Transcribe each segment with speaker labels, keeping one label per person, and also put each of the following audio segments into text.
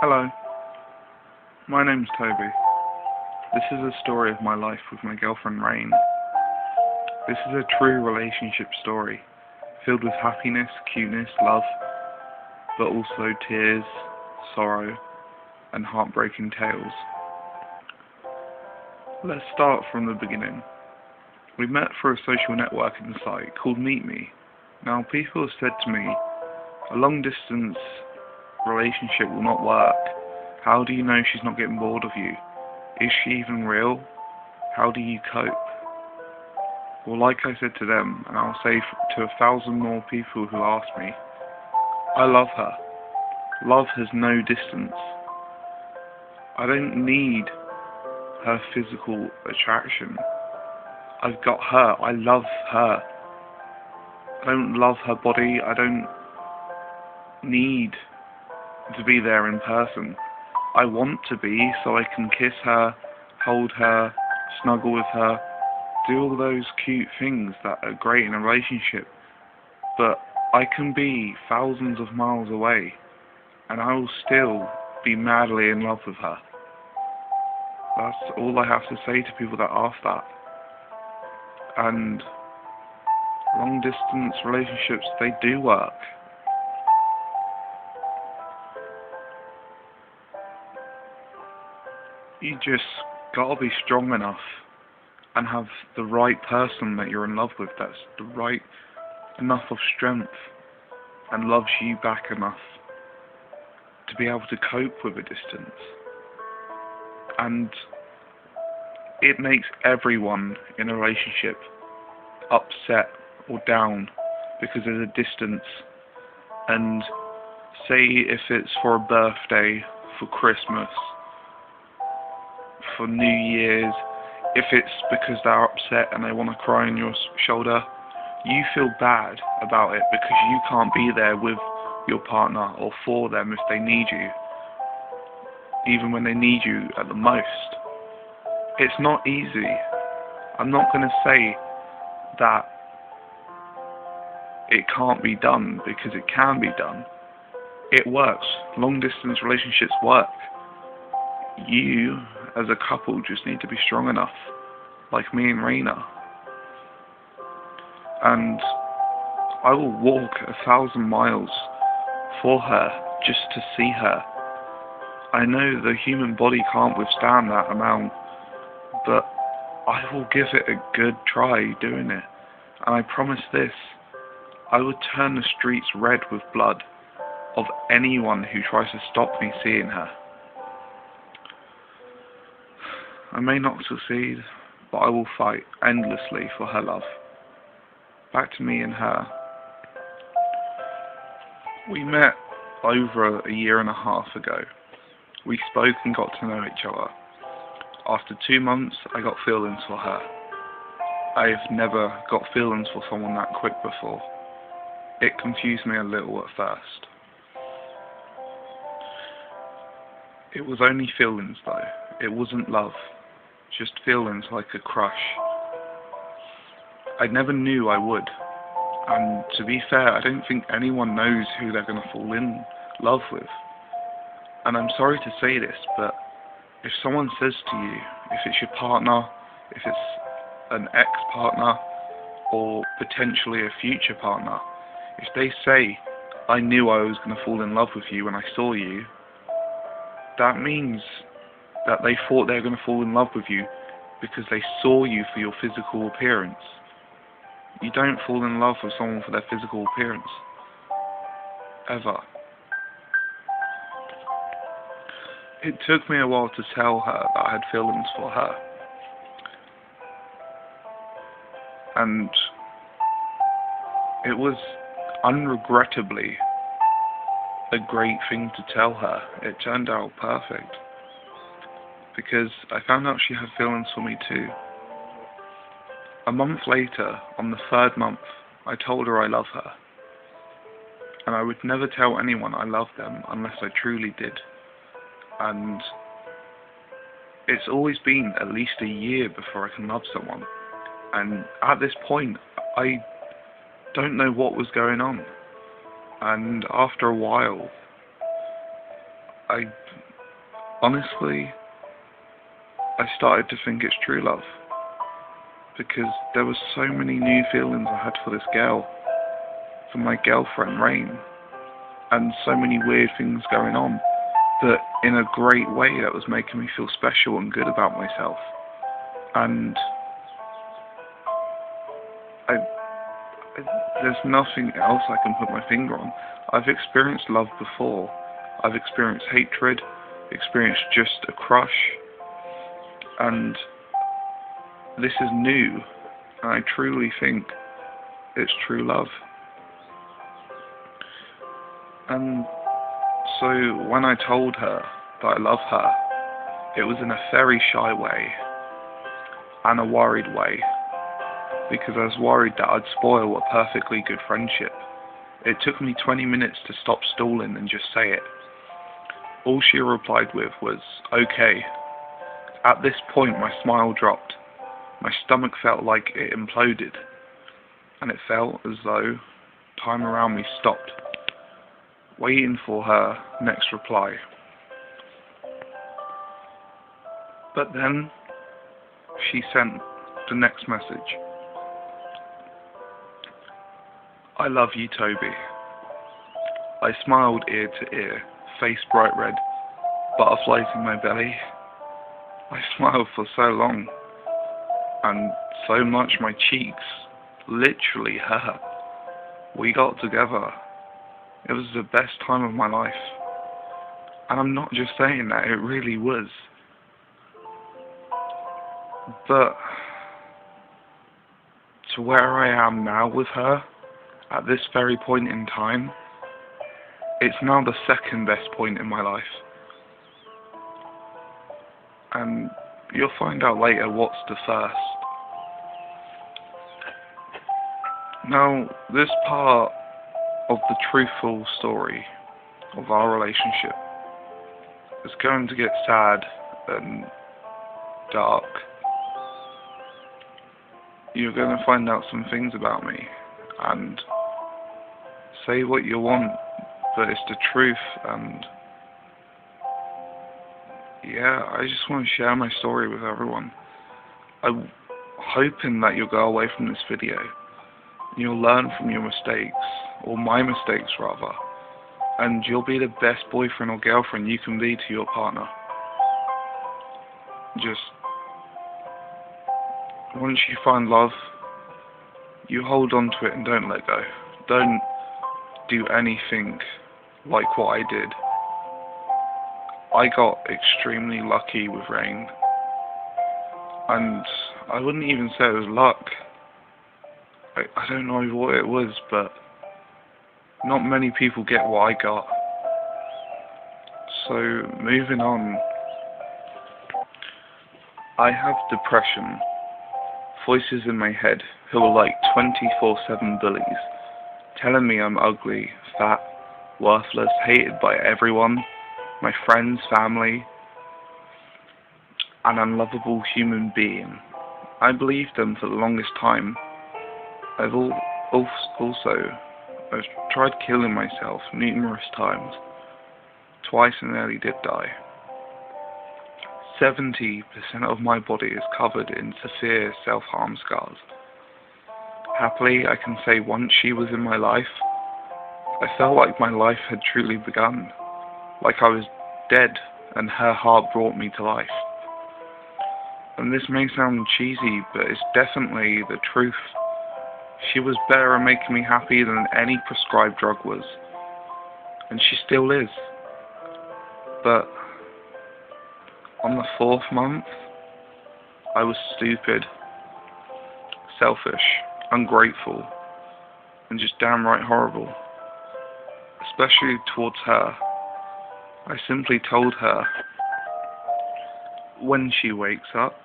Speaker 1: Hello, my name's Toby. This is a story of my life with my girlfriend RAYNE. This is a true relationship story, filled with happiness, cuteness, love, but also tears, sorrow, and heartbreaking tales. Let's start from the beginning. We met through a social networking site called Meet Me. Now, people have said to me, a long distance relationship will not work. How do you know she's not getting bored of you? Is she even real? How do you cope? Well, like I said to them, and I'll say to 1,000 more people who ask me, I love her. Love has no distance. I don't need her physical attraction. I've got her. I love her. I don't love her body. I don't need to be there in person. I want to be, so I can kiss her, hold her, snuggle with her, do all those cute things that are great in a relationship. But I can be thousands of miles away, and I will still be madly in love with her. That's all I have to say to people that ask that. And long distance relationships, they do work. You just gotta be strong enough and have the right person that you're in love with that's the right enough of strength and loves you back enough to be able to cope with a distance. And it makes everyone in a relationship upset or down because there's a distance. And say if it's for a birthday, for Christmas, for New Year's, if it's because they're upset and they want to cry on your shoulder, you feel bad about it because you can't be there with your partner or for them if they need you, even when they need you at the most. It's not easy. I'm not going to say that it can't be done, because it can be done. It works. Long distance relationships work. You, as a couple, just need to be strong enough, like me and RAYNE. And I will walk 1,000 miles for her, just to see her. I know the human body can't withstand that amount, but I will give it a good try doing it. And I promise this, I would turn the streets red with blood of anyone who tries to stop me seeing her. I may not succeed, but I will fight endlessly for her love. Back to me and her. We met over a year and a half ago. We spoke and got to know each other. After 2 months, I got feelings for her. I've never got feelings for someone that quick before. It confused me a little at first. It was only feelings though. It wasn't love. Just feelings like a crush. I never knew I would. And to be fair, I don't think anyone knows who they're going to fall in love with. And I'm sorry to say this, but if someone says to you, if it's your partner, if it's an ex-partner, or potentially a future partner, if they say, I knew I was going to fall in love with you when I saw you, that means that they thought they were going to fall in love with you because they saw you for your physical appearance. You don't fall in love with someone for their physical appearance. Ever. It took me a while to tell her that I had feelings for her. And it was unregrettably a great thing to tell her. It turned out perfect. Because I found out she had feelings for me too. A month later, on the 3rd month, I told her I love her. And I would never tell anyone I loved them unless I truly did. And it's always been at least a year before I can love someone. And at this point, I don't know what was going on. And after a while, I honestly, I started to think it's true love. Because there were so many new feelings I had for this girl, for my girlfriend, RAYNE, and so many weird things going on, but in a great way that was making me feel special and good about myself. And I, there's nothing else I can put my finger on. I've experienced love before. I've experienced hatred, experienced just a crush, and this is new, and I truly think it's true love. And so when I told her that I love her, it was in a very shy way and a worried way, because I was worried that I'd spoil a perfectly good friendship. It took me 20 minutes to stop stalling and just say it. All she replied with was, "Okay." At this point my smile dropped. My stomach felt like it imploded, and it felt as though time around me stopped, waiting for her next reply. But then she sent the next message. "I love you, Toby." I smiled ear to ear, face bright red, butterflies in my belly. I smiled for so long, and so much my cheeks literally hurt. We got together. It was the best time of my life. And I'm not just saying that, it really was. But to where I am now with her, at this very point in time, it's now the second best point in my life. And you'll find out later what's the first. Now, this part of the truthful story of our relationship is going to get sad and dark. You're going to find out some things about me, and say what you want, but it's the truth. And yeah, I just want to share my story with everyone. I'm hoping that you'll go away from this video and you'll learn from your mistakes, or my mistakes rather, and you'll be the best boyfriend or girlfriend you can be to your partner. Just once you find love, you hold on to it and don't let go. Don't do anything like what I did. I got extremely lucky with RAYNE, and I wouldn't even say it was luck. I don't know what it was, but not many people get what I got. So moving on, I have depression, voices in my head who are like 24/7 bullies, telling me I'm ugly, fat, worthless, hated by everyone, my friends, family, an unlovable human being. I believed them for the longest time. I've tried killing myself numerous times. Twice I nearly did die. 70% of my body is covered in severe self-harm scars. Happily, I can say once she was in my life, I felt like my life had truly begun. Like I was dead and her heart brought me to life. And this may sound cheesy, but it's definitely the truth. She was better at making me happy than any prescribed drug was. And she still is. But on the 4th month, I was stupid, selfish, ungrateful, and just downright horrible. Especially towards her. I simply told her, when she wakes up,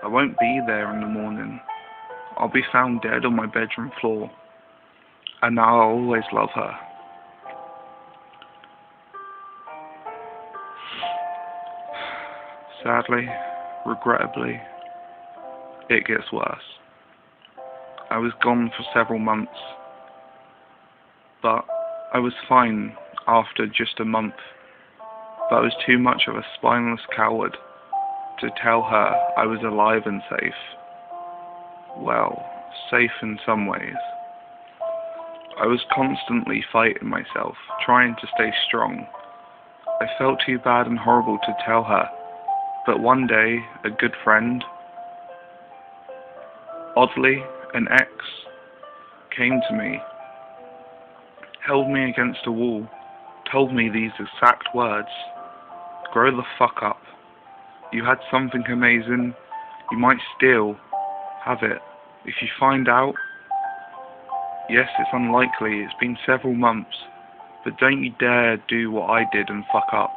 Speaker 1: I won't be there in the morning. I'll be found dead on my bedroom floor, and now I'll always love her. Sadly, regrettably, it gets worse. I was gone for several months, but I was fine after just a month but I was too much of a spineless coward to tell her I was alive and safe. Well, safe in some ways. I was constantly fighting myself, trying to stay strong. I felt too bad and horrible to tell her, but one day, a good friend, oddly an ex, came to me, held me against a wall, told me these exact words: "Grow the fuck up. You had something amazing. You might still have it. If you find out, yes, it's unlikely, it's been several months, but don't you dare do what I did and fuck up.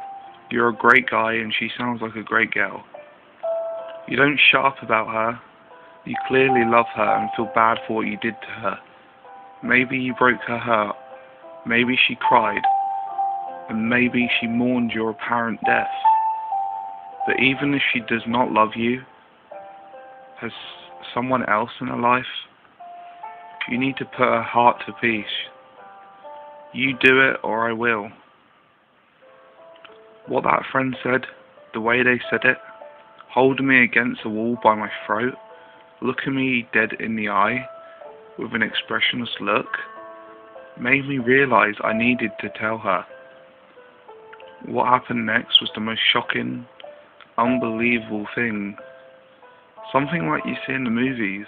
Speaker 1: You're a great guy and she sounds like a great girl. You don't shut up about her. You clearly love her and feel bad for what you did to her. Maybe you broke her heart. Maybe she cried. And maybe she mourned your apparent death. But even if she does not love you, has someone else in her life, you need to put her heart to peace. You do it or I will." What that friend said, the way they said it, holding me against the wall by my throat, looking me dead in the eye with an expressionless look, made me realize I needed to tell her. What happened next was the most shocking, unbelievable thing. Something like you see in the movies.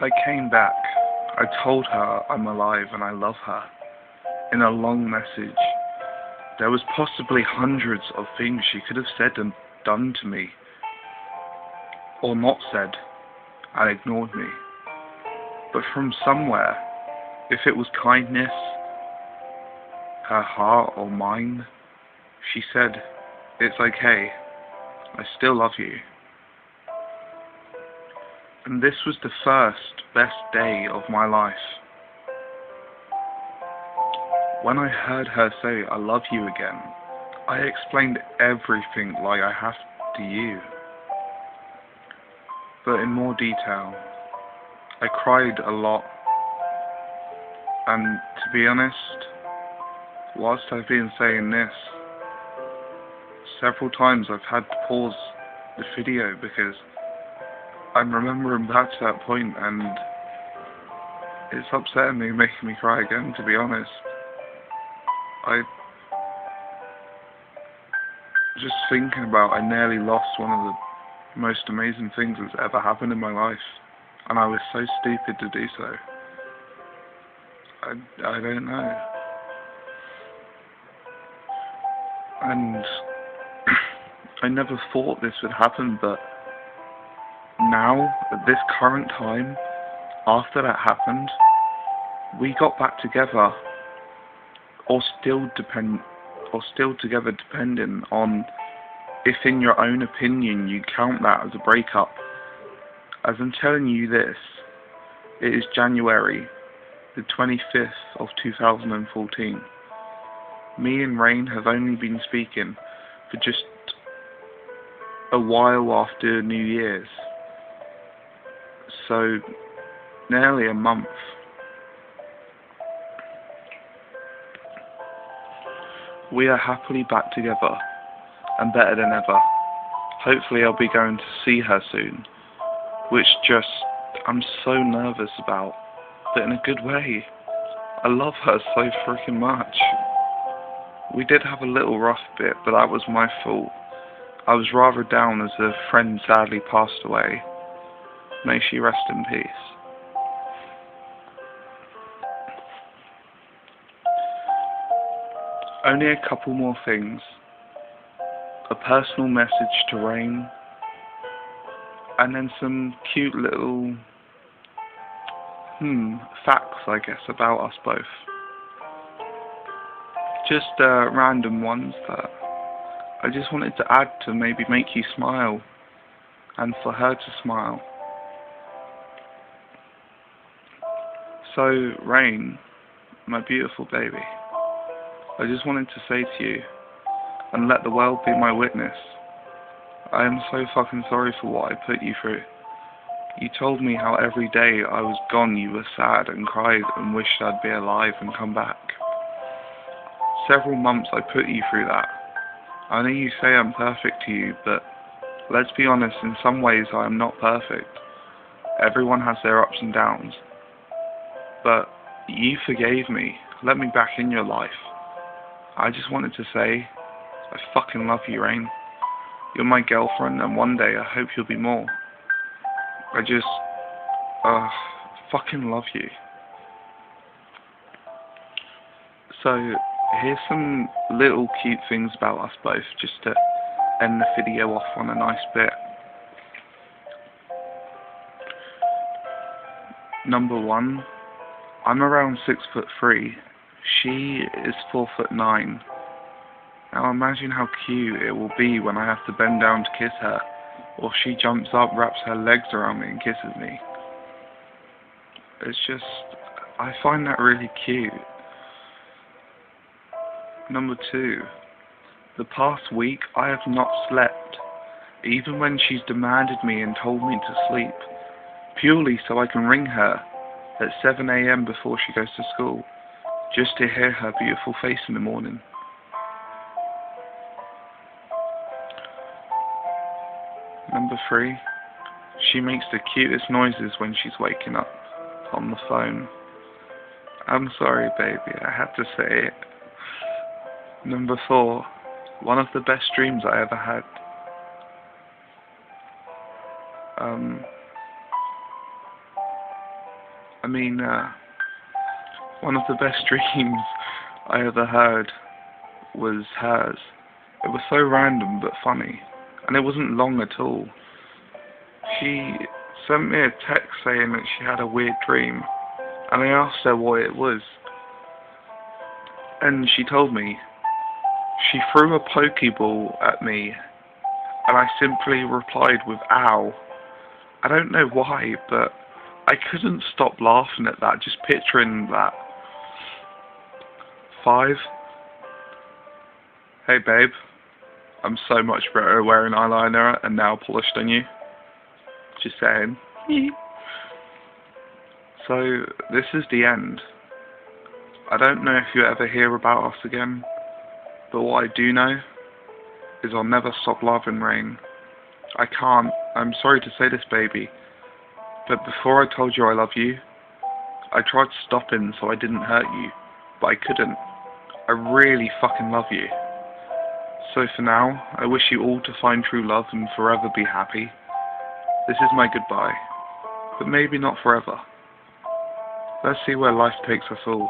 Speaker 1: I came back. I told her I'm alive and I love her. In a long message. There was possibly hundreds of things she could have said and done to me. Or not said, and ignored me. But from somewhere, if it was kindness, her heart or mine, she said, "It's okay, I still love you." And this was the first best day of my life. When I heard her say, "I love you" again, I explained everything like I have to you, but in more detail. I cried a lot, and to be honest, whilst I've been saying this, several times I've had to pause the video because I'm remembering back to that point and it's upsetting me, making me cry again, to be honest. Just thinking about, I nearly lost one of the most amazing things that's ever happened in my life, and I was so stupid to do so. I don't know. And I never thought this would happen, but now, at this current time, after that happened, we got back together, or still together, depending on if in your own opinion you count that as a breakup. As I'm telling you this, it is January the 25th of 2014. Me and RAYNE have only been speaking for just a while after New Year's. So, nearly a month. We are happily back together, and better than ever. Hopefully I'll be going to see her soon, which I'm so nervous about, but in a good way. I love her so freaking much. We did have a little rough bit, but that was my fault. I was rather down as a friend sadly passed away. May she rest in peace. Only a couple more things. A personal message to RAYNE, and then some cute little facts, I guess, about us both. Just random ones that I just wanted to add to maybe make you smile, and for her to smile. So, RAYNE, my beautiful baby, I just wanted to say to you, and let the world be my witness, I am so fucking sorry for what I put you through. You told me how every day I was gone you were sad and cried and wished I'd be alive and come back. several months I put you through that. I know you say I'm perfect to you, but let's be honest, in some ways I am not perfect. Everyone has their ups and downs. But you forgave me, let me back in your life. I just wanted to say, I fucking love you, Rain. You're my girlfriend, and one day I hope you'll be more. I just, fucking love you. So, here's some little cute things about us both, just to end the video off on a nice bit. Number 1, I'm around 6'3". She is 4'9". Now imagine how cute it will be when I have to bend down to kiss her, or she jumps up, wraps her legs around me and kisses me. It's just, I find that really cute. Number 2, the past week I have not slept, even when she's demanded me and told me to sleep, purely so I can ring her at 7 AM before she goes to school, just to hear her beautiful face in the morning. Number 3, she makes the cutest noises when she's waking up on the phone. I'm sorry, baby, I had to say it. Number 4, one of the best dreams I ever had. One of the best dreams I ever heard was hers. It was so random but funny, and it wasn't long at all. She sent me a text saying that she had a weird dream, and I asked her what it was. And she told me. She threw a Pokeball at me, and I simply replied with ow. I don't know why, but I couldn't stop laughing at that, just picturing that. 5, hey babe, I'm so much better wearing eyeliner and nail polish than you. Just saying. So, this is the end. I don't know if you ever hear about us again, but what I do know is I'll never stop loving Rain. I can't. I'm sorry to say this, baby, but before I told you I love you, I tried stopping so I didn't hurt you, but I couldn't. I really fucking love you. So for now, I wish you all to find true love and forever be happy. This is my goodbye, but maybe not forever. Let's see where life takes us all.